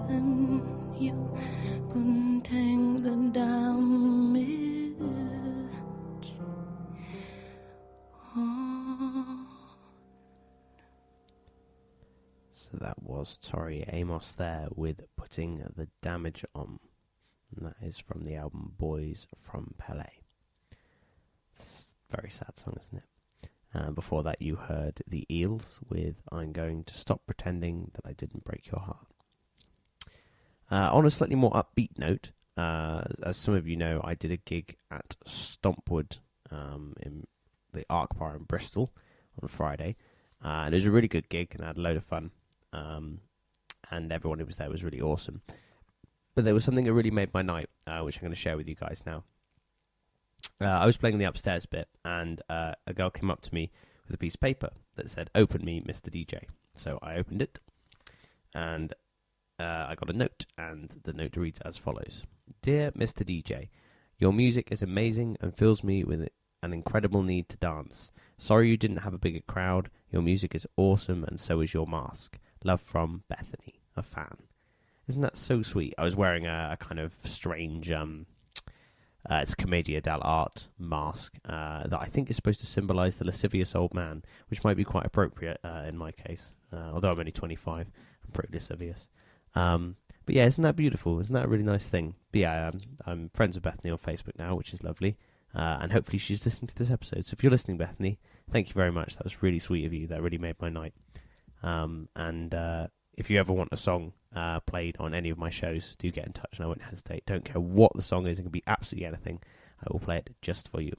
and you couldn't take the damage. So that was Tori Amos there with Putting the Damage On. And that is from the album Boys from Pelé. It's a very sad song, isn't it? Before that you heard the Eels with I'm Going to Stop Pretending That I Didn't Break Your Heart. On a slightly more upbeat note, as some of you know, I did a gig at Stompwood in the Arc Bar in Bristol on Friday. And it was a really good gig and I had a load of fun. And everyone who was there was really awesome. But there was something that really made my night, which I'm going to share with you guys now. I was playing the upstairs bit, and a girl came up to me with a piece of paper that said, "Open me, Mr. DJ." So I opened it, and I got a note, and the note reads as follows. "Dear Mr. DJ, your music is amazing and fills me with an incredible need to dance. Sorry you didn't have a bigger crowd. Your music is awesome, and so is your mask. Love from Bethany, a fan." Isn't that so sweet? I was wearing a kind of strange, it's Commedia dell'arte mask that I think is supposed to symbolise the lascivious old man, which might be quite appropriate in my case. Although I'm only 25, I'm pretty lascivious. But yeah, isn't that beautiful? Isn't that a really nice thing? But yeah, I'm friends with Bethany on Facebook now, which is lovely. And hopefully she's listening to this episode. So if you're listening, Bethany, thank you very much. That was really sweet of you. That really made my night. And if you ever want a song played on any of my shows, do get in touch and I won't hesitate. Don't care what the song is. It can be absolutely anything. I will play it just for you.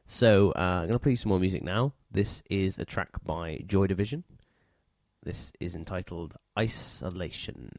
So I'm going to play you some more music now. This is a track by Joy Division. This is entitled Isolation.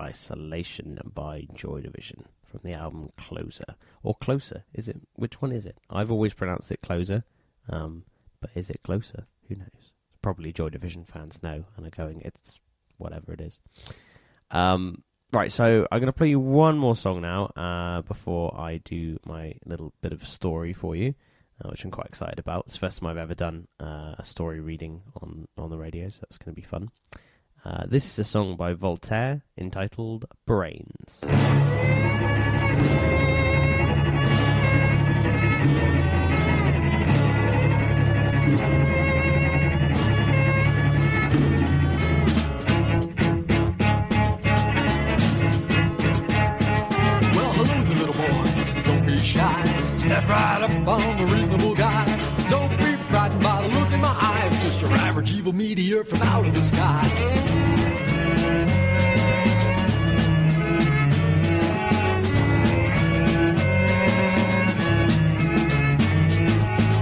Isolation by Joy Division from the album Closer. Or Closer, is it? Which one is it? I've always pronounced it Closer, but is it Closer? Who knows? Probably Joy Division fans know and are going, it's whatever it is. Right, so I'm going to play you one more song now before I do my little bit of story for you, which I'm quite excited about. It's the first time I've ever done a story reading on the radio, so that's going to be fun. This is a song by Voltaire entitled Brains. Shy. Step right up on the reasonable guy. Don't be frightened by the look in my eye. I'm just your average evil meteor from out of the sky.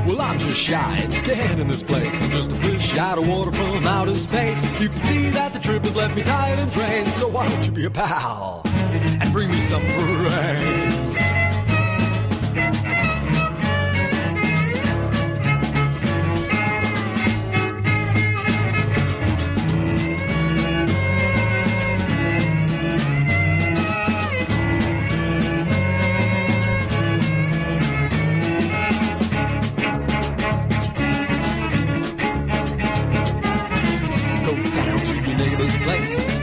Well, I'm just shy and scared in this place. I'm just a fish out of water from outer space. You can see that the trip has left me tired and drained. So why don't you be a pal and bring me some brains?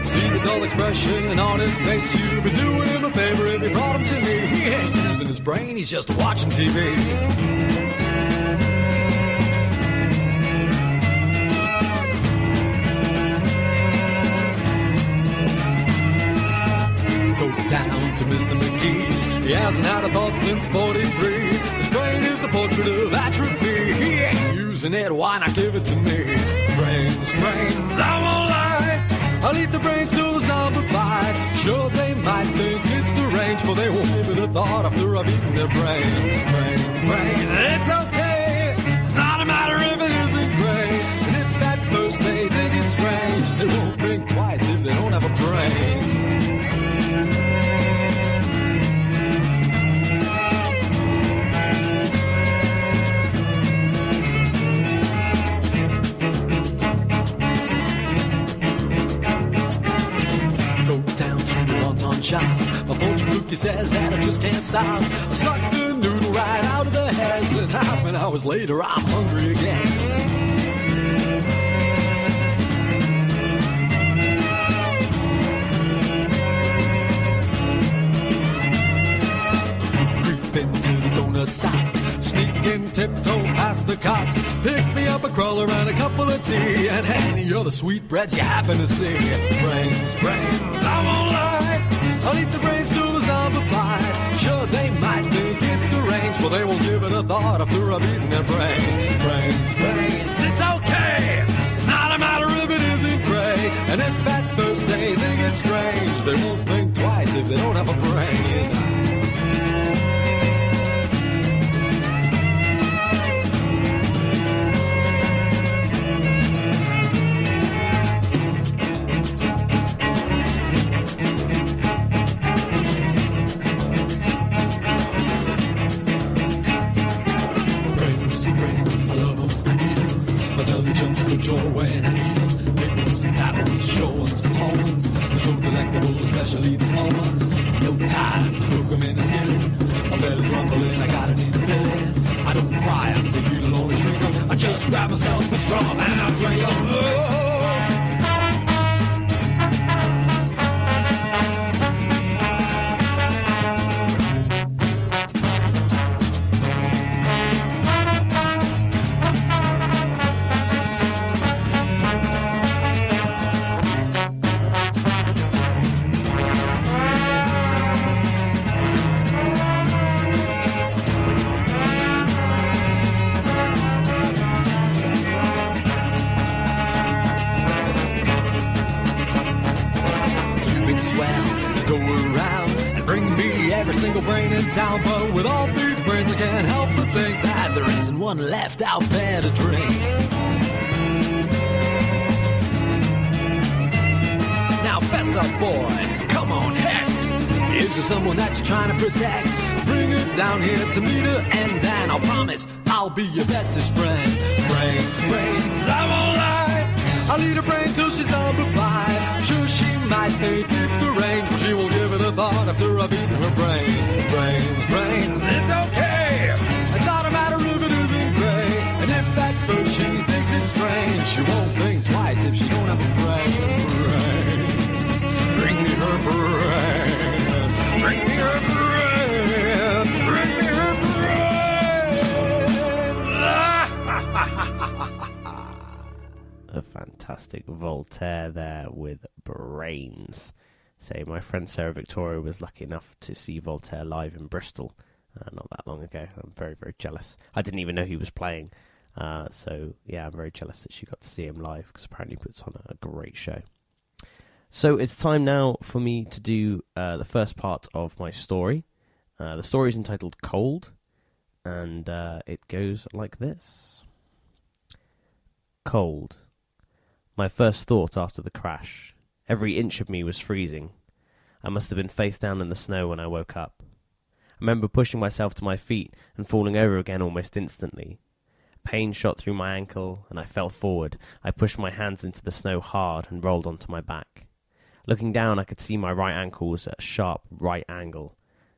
See the dull expression on his face. You'd be doing him a favor if you brought him to me. He ain't using his brain, he's just watching TV. Go down to Mr. McGee's. He hasn't had a thought since 43. His brain is the portrait of atrophy. He ain't using it, why not give it to me? Brains, I won't lie. I'll eat the brains till the zombified. Sure, they might think it's deranged, but they won't give it a thought after I've eaten their brain. Brains, it's okay. It's not a matter if it isn't great. And if at first they think it's strange, they won't think twice if they don't have a brain. My fortune cookie says that I just can't stop. I suck the noodle right out of the heads, and half an hour later I'm hungry again. Creep into the donut stop, sneak in tiptoe past the cop. Pick me up a cruller and a couple of tea, and any other sweetbreads you happen to see. Brains, I won't lie. I'll eat the brains till the zombified. Sure, they might think it's deranged, but they won't give it a thought after I've eaten their brain. Brains, it's okay. It's not a matter if it isn't great. And if at first they think it's strange, they won't think twice if they don't have a brain. When I eat them, big ones, fat ones, the short ones, the tall ones. They're so delectable, especially the small ones. No time to cook them in a skillet. My belly's rumbling, I gotta need to fill it. I don't fry them, the heat'll only shrink them. I just grab myself a straw and I drink them. Town, but with all these brains I can't help but think that there isn't one left out there to drink. Now fess up, boy, come on, heck. Is there someone that you're trying to protect? Bring it down here to me to end, and I'll promise I'll be your bestest friend. Brains, I won't lie. I'll eat her brain till she's zombified. Sure, she might might think it's deranged, but she will give it a thought after I've eaten her brains. Brains, it's okay. It's not a matter if it isn't gray. And if at first she thinks it's strange, she won't think twice if she don't have a brain. Brains, bring me her brain. Bring me her brain. Bring me her brain. A fantastic Voltaire there with Brains. Say, my friend Sarah Victoria was lucky enough to see Voltaire live in Bristol not that long ago. I'm very, very jealous. I didn't even know he was playing. So, yeah, I'm very jealous that she got to see him live, because apparently he puts on a great show. So it's time now for me to do the first part of my story. The story is entitled Cold, and it goes like this. Cold. My first thought after the crash. Every inch of me was freezing. I must have been face down in the snow when I woke up. I remember pushing myself to my feet and falling over again almost instantly. Pain shot through my ankle, and I fell forward. I pushed my hands into the snow hard and rolled onto my back. Looking down, I could see my right ankle was at a sharp right angle,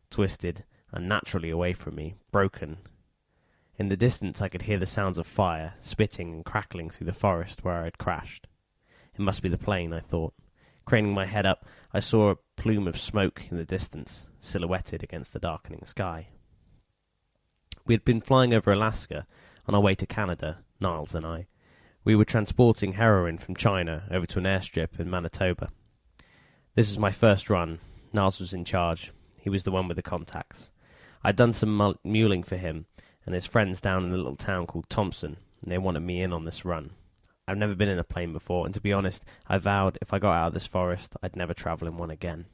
twisted unnaturally away from me, broken. In the distance, I could hear the sounds of fire, spitting and crackling through the forest where I had crashed. It must be the plane, I thought. Craning my head up, I saw a plume of smoke in the distance, silhouetted against the darkening sky. We had been flying over Alaska on our way to Canada, Niles and I. We were transporting heroin from China over to an airstrip in Manitoba. This was my first run. Niles was in charge. He was the one with the contacts. I'd done some muling for him and his friends down in a little town called Thompson, and they wanted me in on this run. I've never been in a plane before, and to be honest, I vowed if I got out of this forest, I'd never travel in one again.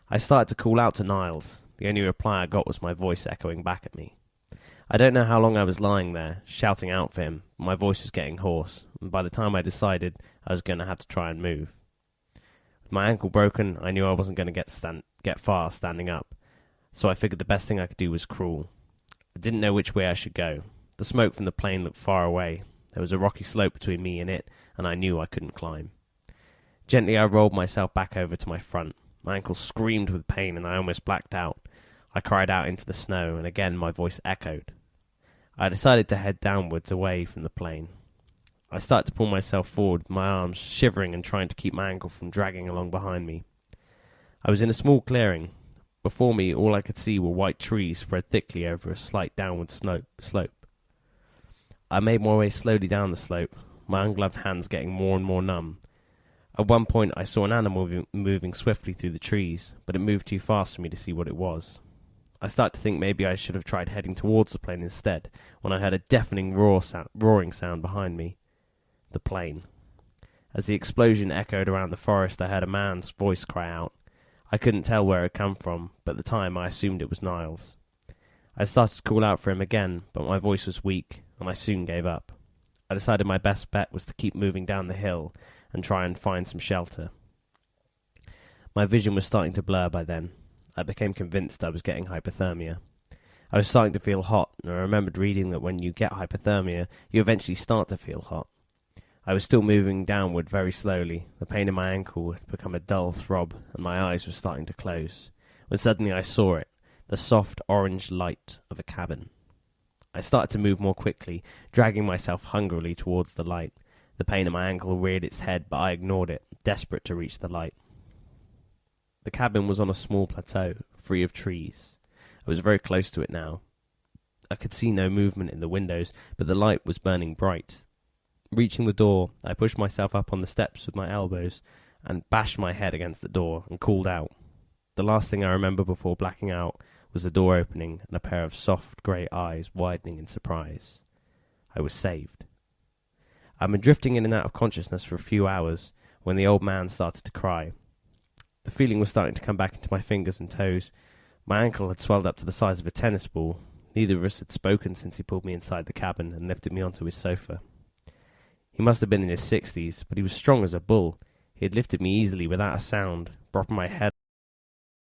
I started to call out to Niles. The only reply I got was my voice echoing back at me. I don't know how long I was lying there, shouting out for him. My voice was getting hoarse, and by the time I decided, I was going to have to try and move. With my ankle broken, I knew I wasn't going to get far standing up, so I figured the best thing I could do was crawl. I didn't know which way I should go. The smoke from the plane looked far away. There was a rocky slope between me and it, and I knew I couldn't climb. Gently I rolled myself back over to my front. My ankle screamed with pain, and I almost blacked out. I cried out into the snow, and again my voice echoed. I decided to head downwards away from the plane. I started to pull myself forward with my arms shivering and trying to keep my ankle from dragging along behind me. I was in a small clearing. Before me, all I could see were white trees spread thickly over a slight downward slope. I made my way slowly down the slope, my ungloved hands getting more and more numb. At one point I saw an animal moving swiftly through the trees, but it moved too fast for me to see what it was. I started to think maybe I should have tried heading towards the plane instead, when I heard a deafening roaring sound behind me. The plane. As the explosion echoed around the forest, I heard a man's voice cry out. I couldn't tell where it had come from, but at the time I assumed it was Niles. I started to call out for him again, but my voice was weak, and I soon gave up. I decided my best bet was to keep moving down the hill and try and find some shelter. My vision was starting to blur by then. I became convinced I was getting hypothermia. I was starting to feel hot, and I remembered reading that when you get hypothermia, you eventually start to feel hot. I was still moving downward very slowly. The pain in my ankle had become a dull throb, and my eyes were starting to close, when suddenly I saw it, the soft orange light of a cabin. I started to move more quickly, dragging myself hungrily towards the light. The pain in my ankle reared its head, but I ignored it, desperate to reach the light. The cabin was on a small plateau, free of trees. I was very close to it now. I could see no movement in the windows, but the light was burning bright. Reaching the door, I pushed myself up on the steps with my elbows and bashed my head against the door and called out. The last thing I remember before blacking out was the door opening and a pair of soft grey eyes widening in surprise. I was saved. I'd been drifting in and out of consciousness for a few hours when the old man started to cry. The feeling was starting to come back into my fingers and toes. My ankle had swelled up to the size of a tennis ball. Neither of us had spoken since he pulled me inside the cabin and lifted me onto his sofa. He must have been in his 60s, but he was strong as a bull. He had lifted me easily without a sound, propped my head